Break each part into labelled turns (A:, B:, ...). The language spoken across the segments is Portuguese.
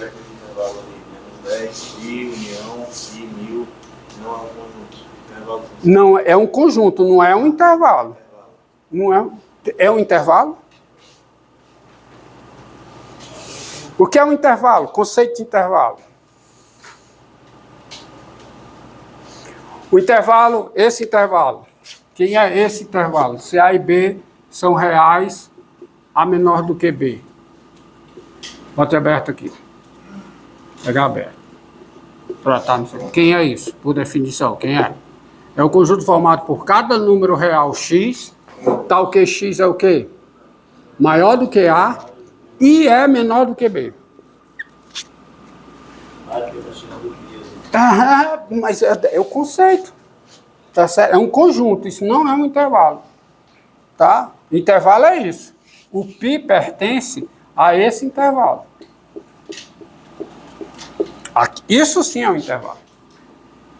A: aquele intervalo ali, menos 10, pi, união, pi, 1000, não é um conjunto. Intervalo.
B: Não, é um conjunto, não é um intervalo. Não é, é um intervalo? O que é um intervalo? Conceito de intervalo. O intervalo, esse intervalo. Quem é esse intervalo? Se A e B são reais, A menor do que B. Bota aberto aqui. Pegar aberto. Tratar, não sei. Quem é isso? Por definição, quem é? É o conjunto formado por cada número real x, tal que x é o quê? Maior do que A e é menor do que B. Mas é o conceito. Tá certo? É um conjunto, isso não é um intervalo. Tá? Intervalo é isso. O π pertence a esse intervalo. Isso sim é um intervalo.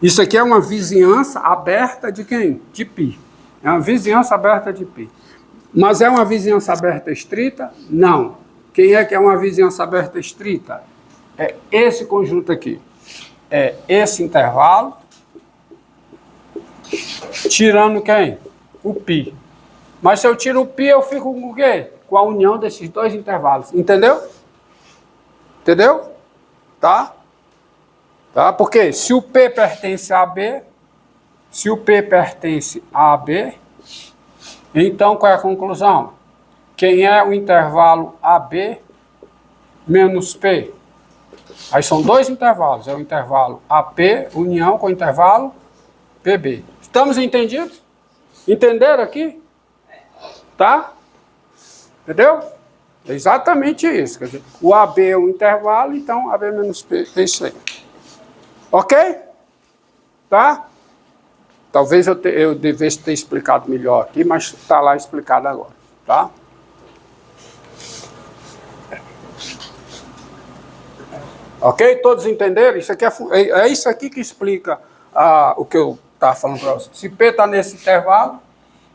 B: Isso aqui é uma vizinhança aberta de quem? De π. É uma vizinhança aberta de π. Mas é uma vizinhança aberta estrita? Não. Quem é que é uma vizinhança aberta estrita? É esse conjunto aqui. É esse intervalo, tirando quem? O π. Mas se eu tiro o π, eu fico com o quê? Com a união desses dois intervalos. Entendeu? Entendeu? Tá? Tá? Porque se o P pertence a B, se o P pertence a B, então qual é a conclusão? Quem é o intervalo AB menos P? Aí são dois intervalos. É o intervalo AP, união com o intervalo PB. Estamos entendidos? Entenderam aqui? Tá? Entendeu? É exatamente isso. Quer dizer, o AB é o intervalo, então AB menos P é isso aí. Ok? Tá? Talvez eu devesse ter explicado melhor aqui, mas está lá explicado agora. Tá? Ok? Todos entenderam? Isso aqui é isso aqui que explica o que eu estava falando para vocês. Se P está nesse intervalo,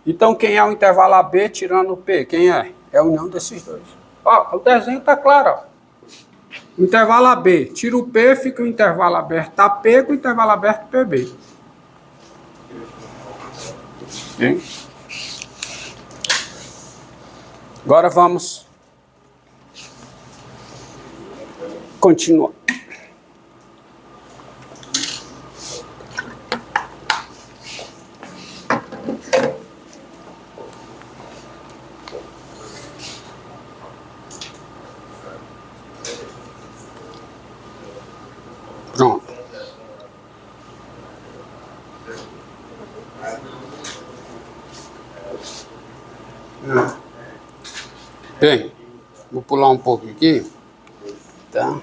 B: então quem é o intervalo AB tirando o P? Quem é? É a união desses dois. Ó, o desenho está claro. Ó. O intervalo AB, tira o P, fica o intervalo aberto AP com o intervalo aberto PB. Bem. Agora vamos continuar. Pronto. Bem, vou pular um pouco aqui. Tá?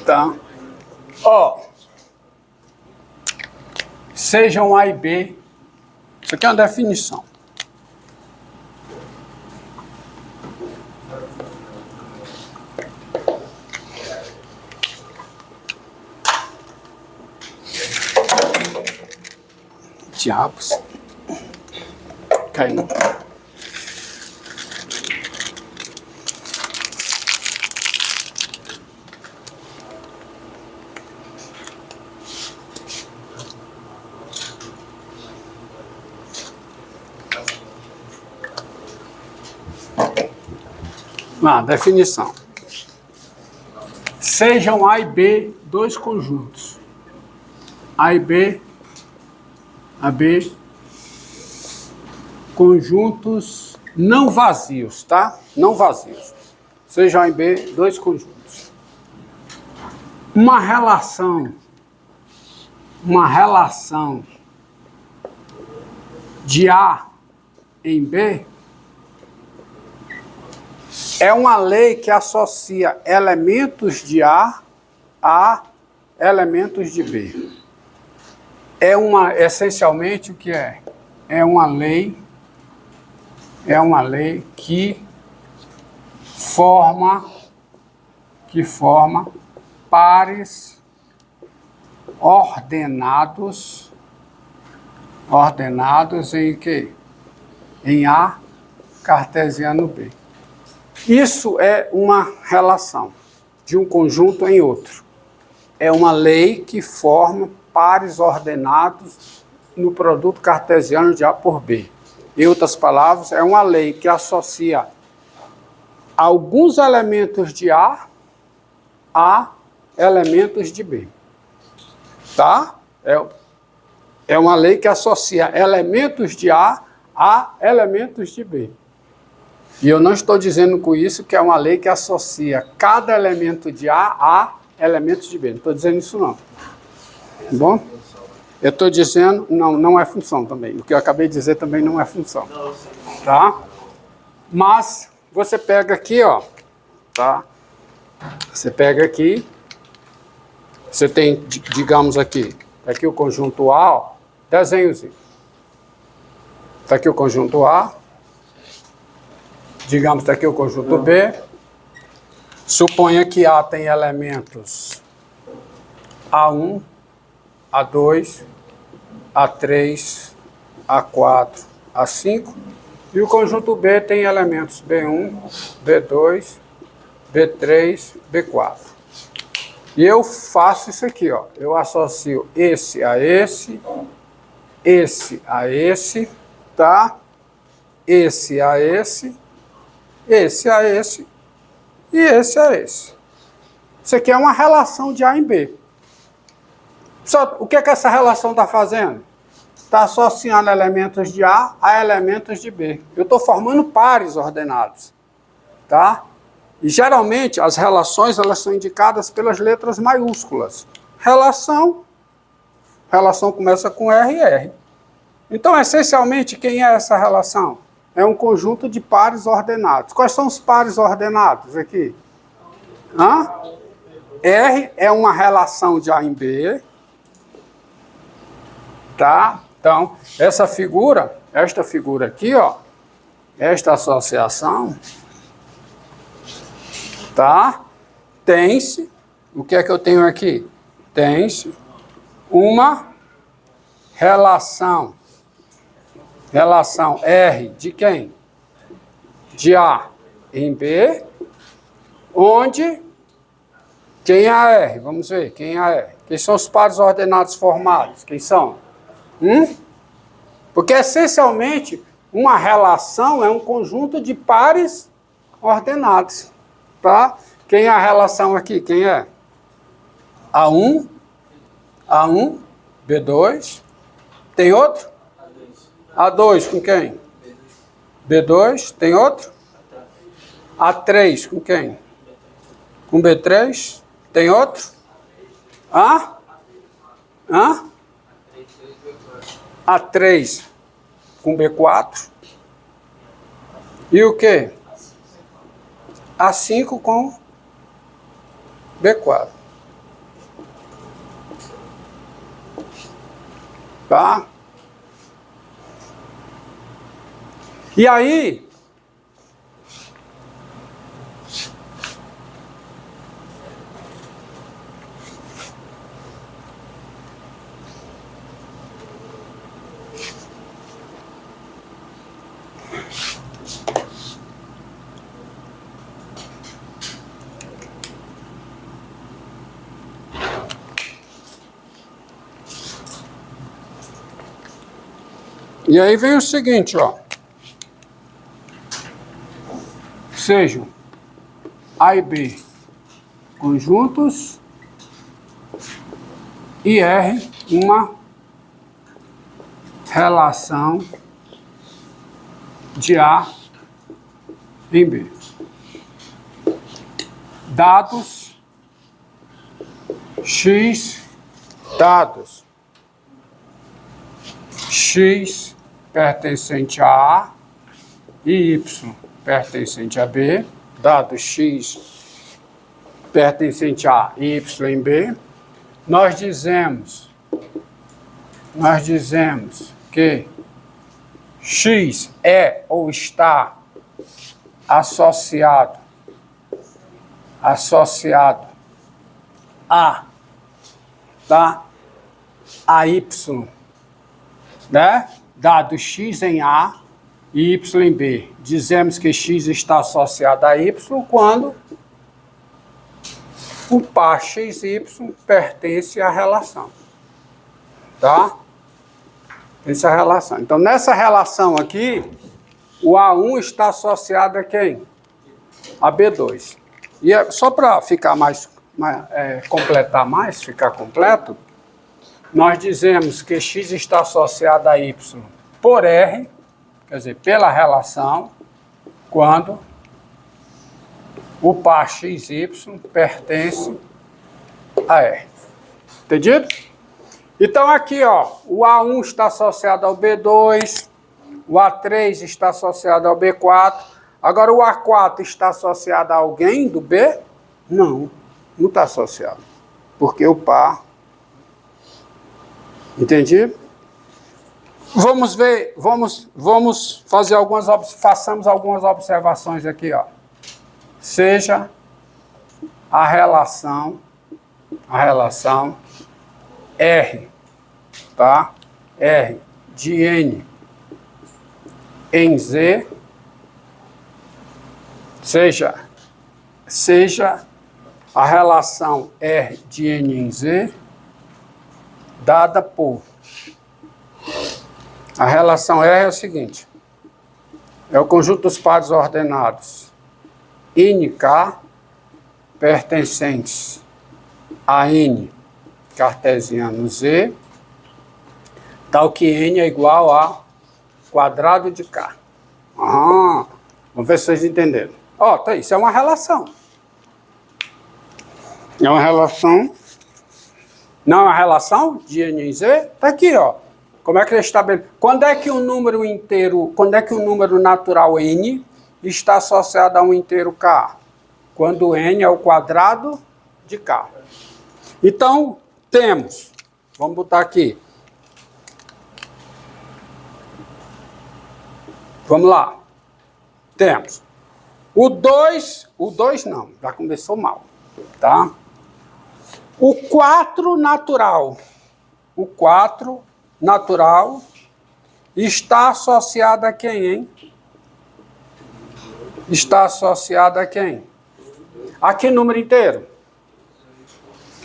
B: Tá? Ó, sejam A e B. Isso aqui é uma definição. Diabos. Caiu. Definição. Sejam A e B dois conjuntos. A e B, AB, conjuntos não vazios, tá? Não vazios. Sejam A e B dois conjuntos. Uma relação de A em B é uma lei que associa elementos de A elementos de B. Essencialmente o que é? É uma lei que forma que forma pares ordenados em quê? Em A cartesiano B. Isso é uma relação de um conjunto em outro. É uma lei que forma pares ordenados no produto cartesiano de A por B. Em outras palavras, é uma lei que associa alguns elementos de A elementos de B. Tá? É uma lei que associa elementos de A elementos de B. E eu não estou dizendo com isso que é uma lei que associa cada elemento de A elementos de B. Não estou dizendo isso não. Tá bom? Eu estou dizendo, não é função também. O que eu acabei de dizer também não é função. Tá? Mas você pega aqui, ó. Tá? Você pega aqui. Você tem, digamos aqui o conjunto A, ó. Desenhozinho. Está aqui o conjunto A. Digamos, está aqui o conjunto B. Suponha que A tem elementos A1, A2, A3, A4, A5. E o conjunto B tem elementos B1, B2, B3, B4. E eu faço isso aqui, ó. Eu associo esse a esse a esse, tá? Esse a esse a esse e esse a esse. Isso aqui é uma relação de A em B. Só, o que essa relação está fazendo? Está associando elementos de A elementos de B. Eu estou formando pares ordenados. Tá? E geralmente as relações elas são indicadas pelas letras maiúsculas. Relação começa com R e R. Então, essencialmente, quem é essa relação? É um conjunto de pares ordenados. Quais são os pares ordenados aqui? R é uma relação de A em B. Tá? Então, esta figura aqui, ó, esta associação, tá? Tem-se, o que é que eu tenho aqui? Tem-se uma relação R de quem? De A em B, onde quem é a R? Vamos ver, quem é a R? Quem são os pares ordenados formados? Quem são? Porque, essencialmente, uma relação é um conjunto de pares ordenados. Tá? Quem é a relação aqui? Quem é? A1, B2. Tem outro? A2 com quem? B2. Tem outro? A3 com quem? Com B3. Tem outro? A3 com B4. E o quê? A5 com B4. Tá? E aí, vem o seguinte, ó. Sejam A e B conjuntos e R uma relação de A em B. Dados X, dados X pertencente a A e Y pertencente a B, dado X pertencente a Y em B, nós dizemos que X é ou está associado associado a, tá? A y, né? Dado x em A e y em B. Dizemos que x está associado a y quando o par xy pertence à relação. Tá? Essa é a relação. Então, nessa relação aqui, o A1 está associado a quem? A B2. E só para ficar completar mais, ficar completo, nós dizemos que x está associado a y por R, quer dizer, pela relação, quando o par xy pertence a R. Entendido? Então aqui, ó, o A1 está associado ao B2, o A3 está associado ao B4. Agora o A4 está associado a alguém do B? Não, não está associado. Porque o par... Entendi? Vamos ver, vamos fazer façamos algumas observações aqui, ó. Seja a relação R, tá? R de N em Z, seja a relação R de N em Z dada por... A relação R é o seguinte, é o conjunto dos pares ordenados NK pertencentes a N cartesiano Z, tal que N é igual a quadrado de K. Vamos ver se vocês entenderam. Ó, tá aí, isso é uma relação. É uma relação. Não é uma relação de N em Z? Tá aqui, ó. Como é que ele estabelece? Quando é que um número inteiro, quando é que um número natural N está associado a um inteiro K? Quando N é o quadrado de K. Então, temos, vamos botar aqui. Vamos lá. Temos o 2 não, já começou mal, tá? O 4 natural. O 4 natural está associado a quem, hein? Está associado a quem? A que número inteiro?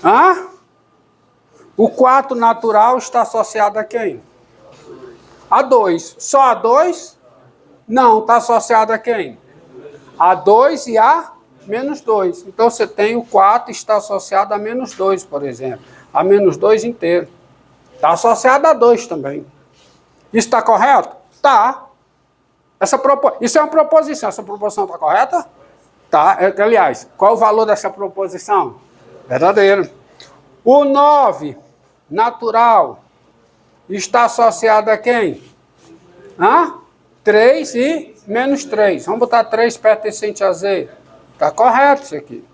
B: Hã? O 4 natural está associado a quem? A 2. Só a 2? Não, está associado a quem? A 2 e a menos 2. Então você tem o 4 está associado a menos 2, por exemplo. A menos 2 inteiro. Está associado a 2 também. Isso está correto? Tá. Isso é uma proposição. Essa proposição está correta? Tá. Aliás, qual é o valor dessa proposição? Verdadeiro. O 9 natural está associado a quem? 3 e menos 3. Vamos botar 3 pertencente a Z. Está correto isso aqui.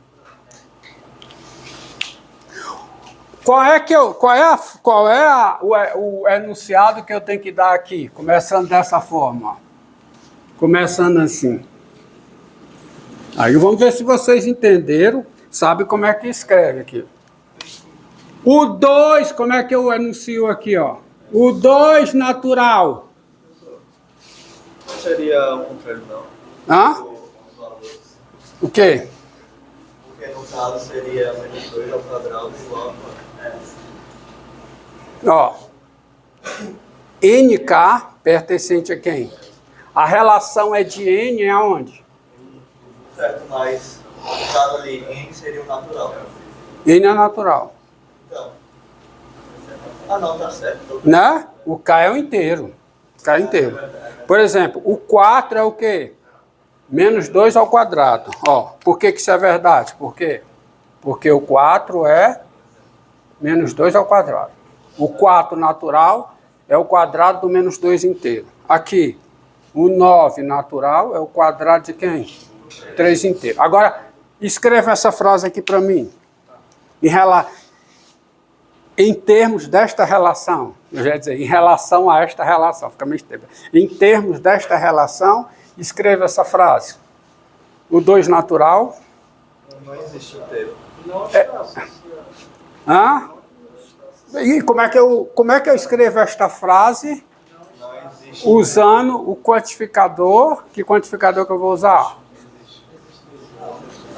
B: Qual é o enunciado que eu tenho que dar aqui? Começando dessa forma. Ó. Começando assim. Aí vamos ver se vocês entenderam. Sabe como é que escreve aqui. O 2, como é que eu enuncio aqui? Ó? O 2 natural.
A: Não seria o contrário, não.
B: Hã? O quê?
A: Porque no caso seria menos 2 ao quadrado igual a...
B: Ó, NK pertencente a quem? A relação é de N aonde?
A: Certo, mas no caso ali, N seria o natural.
B: N é natural.
A: Então. Não, tá certo.
B: Né? O K é o inteiro. O K é inteiro. Por exemplo, o 4 é o quê? Menos 2 ao quadrado. Ó, por que isso é verdade? Por quê? Porque o 4 é menos 2 ao quadrado. O 4 natural é o quadrado do menos 2 inteiro. Aqui, o 9 natural é o quadrado de quem? 3 inteiro. Agora, escreva essa frase aqui para mim. Em termos desta relação, eu já ia dizer, em relação a esta relação, fica meio tempo. Em termos desta relação, escreva essa frase. O 2 natural
A: Não existe inteiro.
B: Hã? E como é que eu escrevo esta frase?
A: Não existe.
B: Usando o quantificador. Que quantificador que eu vou usar?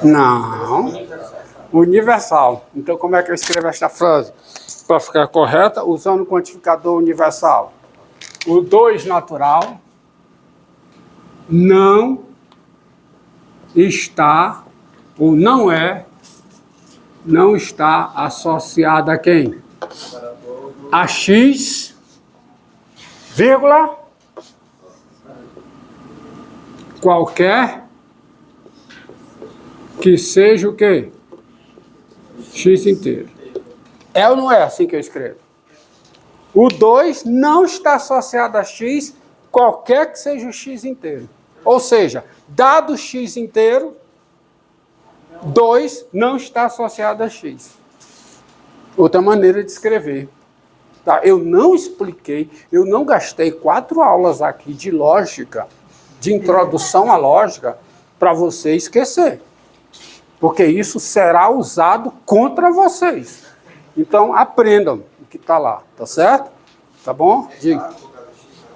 B: Não. Universal. Então, como é que eu escrevo esta frase? Para ficar correta, usando o quantificador universal. O 2 natural não está, ou não está associado a quem? A x, vírgula, qualquer que seja o quê? X inteiro. É ou não é assim que eu escrevo? O 2 não está associado a x, qualquer que seja o x inteiro. Ou seja, dado o x inteiro, 2 não está associado a x. Outra maneira de escrever. Tá? Eu não expliquei, eu não gastei 4 aulas aqui de lógica, de introdução à lógica, para você esquecer. Porque isso será usado contra vocês. Então, aprendam o que está lá, tá certo? Tá bom? Diga.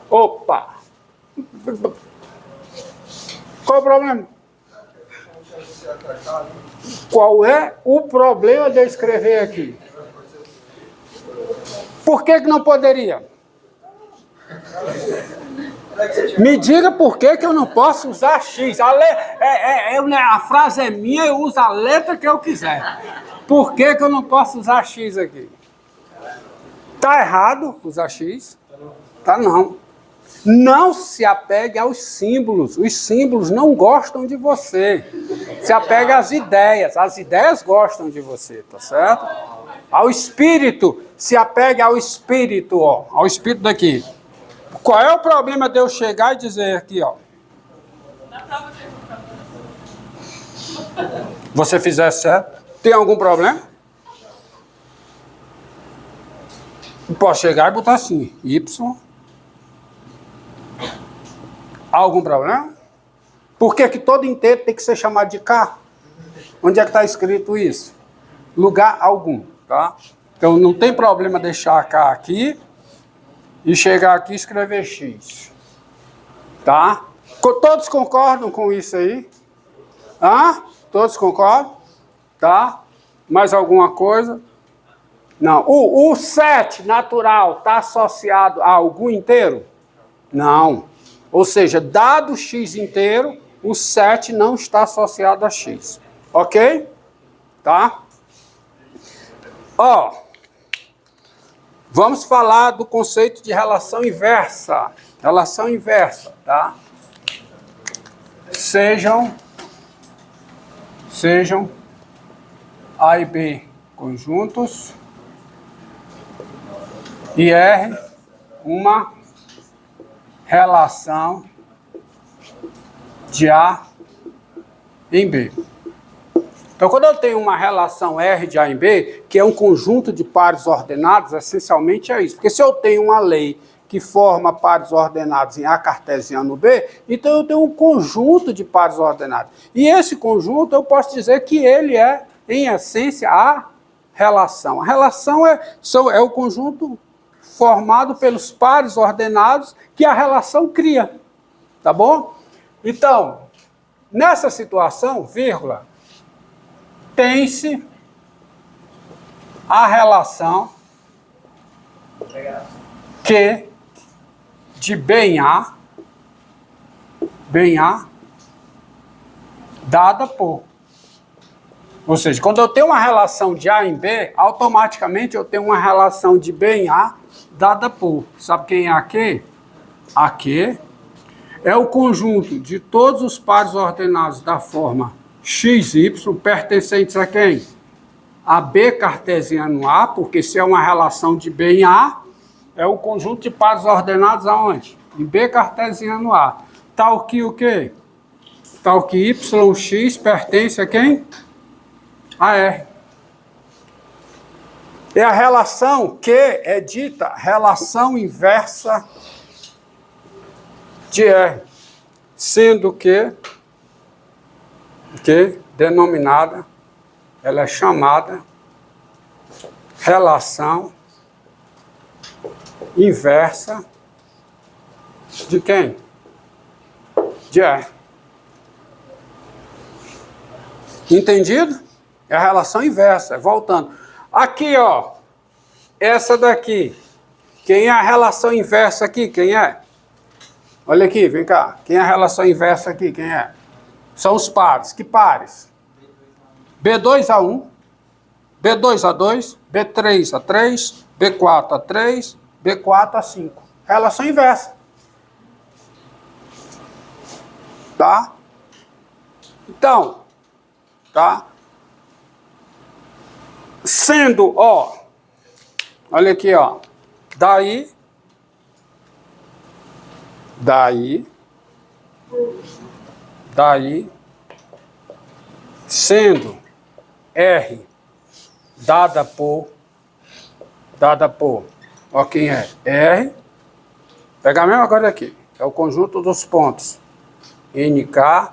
B: Opa! Qual é o problema? Qual é o problema de eu escrever aqui? Por que não poderia? Me diga por que eu não posso usar X. A frase é minha, eu uso a letra que eu quiser. Por que eu não posso usar X aqui? Tá errado usar X? Tá não. Não se apegue aos símbolos. Os símbolos não gostam de você. Se apegue às ideias. As ideias gostam de você, tá certo? Ao espírito. Se apegue ao espírito, ó. Ao espírito daqui. Qual é o problema de eu chegar e dizer aqui, ó? Você fizer certo? Tem algum problema? Posso chegar e botar assim, Y. Há algum problema? Por que todo inteiro tem que ser chamado de K? Onde é que está escrito isso? Lugar algum, tá? Então não tem problema deixar K aqui e chegar aqui e escrever X. Tá? Todos concordam com isso aí? Hã? Todos concordam? Tá? Mais alguma coisa? Não. O 7 natural está associado a algum inteiro? Não. Ou seja, dado x inteiro, o 7 não está associado a x. Ok? Tá? Ó, vamos falar do conceito de relação inversa. Relação inversa, tá? Sejam A e B conjuntos e R uma relação de A em B. Então, quando eu tenho uma relação R de A em B, que é um conjunto de pares ordenados, essencialmente é isso. Porque se eu tenho uma lei que forma pares ordenados em A cartesiano B, então eu tenho um conjunto de pares ordenados. E esse conjunto, eu posso dizer que ele é, em essência, a relação. A relação é o conjunto formado pelos pares ordenados que a relação cria. Tá bom? Então, nessa situação, vírgula, tem-se a relação que de bem A, dada por. Ou seja, quando eu tenho uma relação de A em B, automaticamente eu tenho uma relação de bem A dada por. Sabe quem é aqui? Aqui é o conjunto de todos os pares ordenados da forma XY pertencentes a quem? A B cartesiano A, porque se é uma relação de B em A, é o conjunto de pares ordenados aonde? Em B cartesiano A. Tal que o quê? Tal que YX pertence a quem? A R. É a relação que é dita relação inversa de R. Sendo que que denominada, ela é chamada relação inversa de quem? De R. Entendido? É a relação inversa, voltando. Aqui, ó, essa daqui. Quem é a relação inversa aqui? Quem é? Olha aqui, vem cá. Quem é a relação inversa aqui? Quem é? São os pares. Que pares? B2A1, B2A2, B3A3, B4A3, B4A5. Relação inversa. Tá? Então, tá? Sendo, ó, olha aqui, ó, daí, sendo R dada por, ó, quem é? R, pega a mesma coisa aqui, é o conjunto dos pontos NK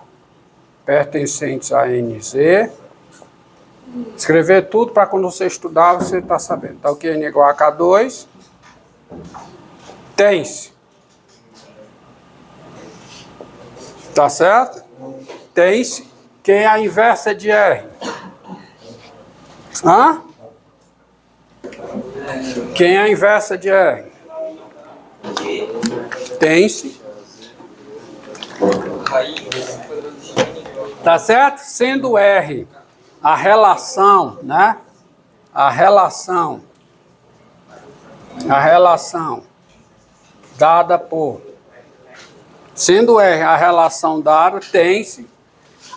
B: pertencentes a NZ. Escrever tudo para quando você estudar, você está sabendo. Então, que N igual a K2, tem-se. Tá certo? Tem-se. Quem é a inversa de R? Hã? Quem é a inversa de R? Tem-se. Tá certo? Sendo R a relação, né? A relação dada por, sendo R a relação dada, tem-se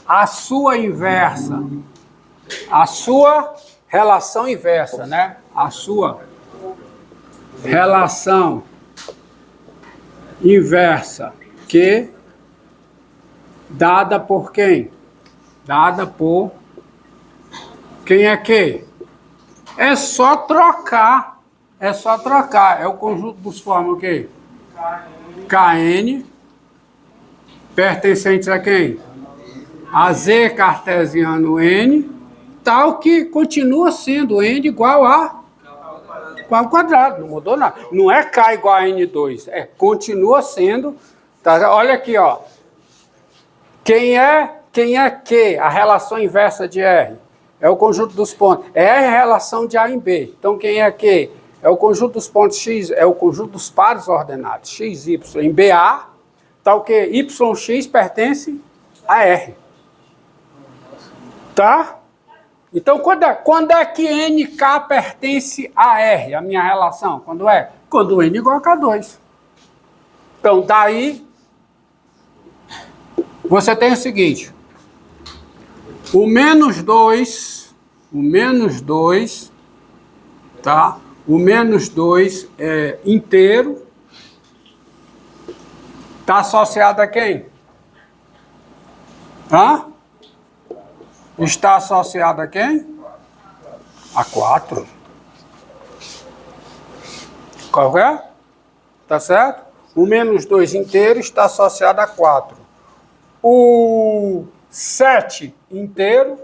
B: a sua inversa, a sua relação inversa, né? A sua relação inversa, que dada por quem? Dada por quem é que? É só trocar. É só trocar. É o conjunto dos formas o quê? KN pertencentes a quem? A Z cartesiano N, tal que continua sendo N igual a ao quadrado. Não mudou nada. Não é K igual a N2. É, continua sendo. Tá? Olha aqui, ó. Quem é que? A relação inversa de R. É o conjunto dos pontos. R é a relação de A em B. Então, quem é que? É o conjunto dos pontos X, é o conjunto dos pares ordenados, X, Y. Em BA, tal que YX pertence a R. Tá? Então, quando é que NK pertence a R, a minha relação? Quando é? Quando N igual a K2. Então, daí, você tem o seguinte. O menos 2, tá? O menos 2 é inteiro. Está associado a quem? Hã? Está associado a quem? A 4. Qual é? Tá certo? O menos 2 inteiro está associado a 4. O 7 inteiro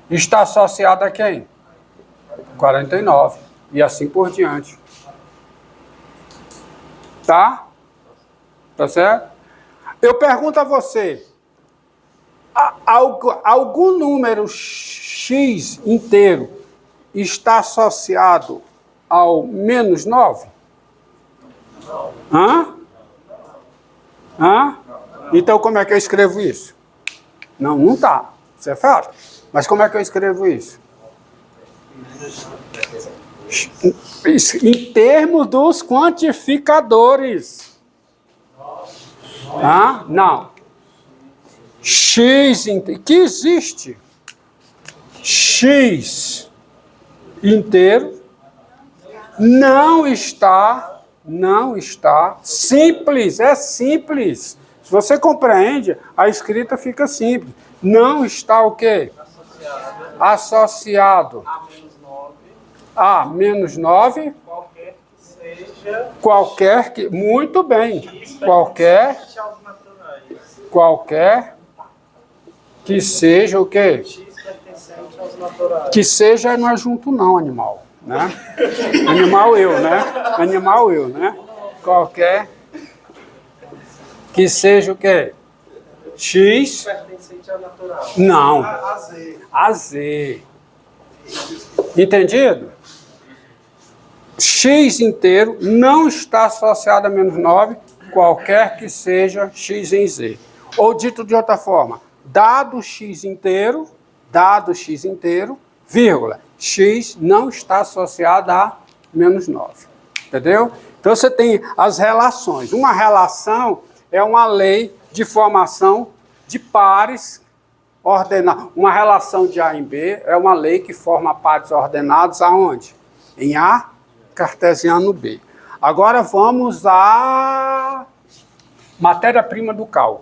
B: está associado a quem? 49. E assim por diante. Tá? Tá certo? Eu pergunto a você, algum número X inteiro está associado ao menos 9? Hã? Hã? Então, como é que eu escrevo isso? Não tá. Isso é fato. Mas como é que eu escrevo isso? Em termos dos quantificadores. Hã? Não. X inteiro. Que existe? X inteiro não está simples. É simples. Se você compreende, a escrita fica simples. Não está o quê? Associado a menos 9. Qualquer que. Muito que seja o quê?
C: X pertencente aos naturais.
B: Que seja não é junto não, animal, né? Animal eu, né? Animal eu, né? Qualquer que seja o quê? X,
C: Pertencente ao natural.
B: não,
A: A Z.
B: a Z. Entendido? X inteiro não está associado a menos 9, qualquer que seja X em Z. Ou dito de outra forma, dado X inteiro, vírgula, X não está associado a menos 9. Entendeu? Então você tem as relações. Uma relação é uma lei de formação de pares ordenados. Uma relação de A em B é uma lei que forma pares ordenados aonde? Em A, cartesiano B. Agora vamos à matéria-prima do cálculo.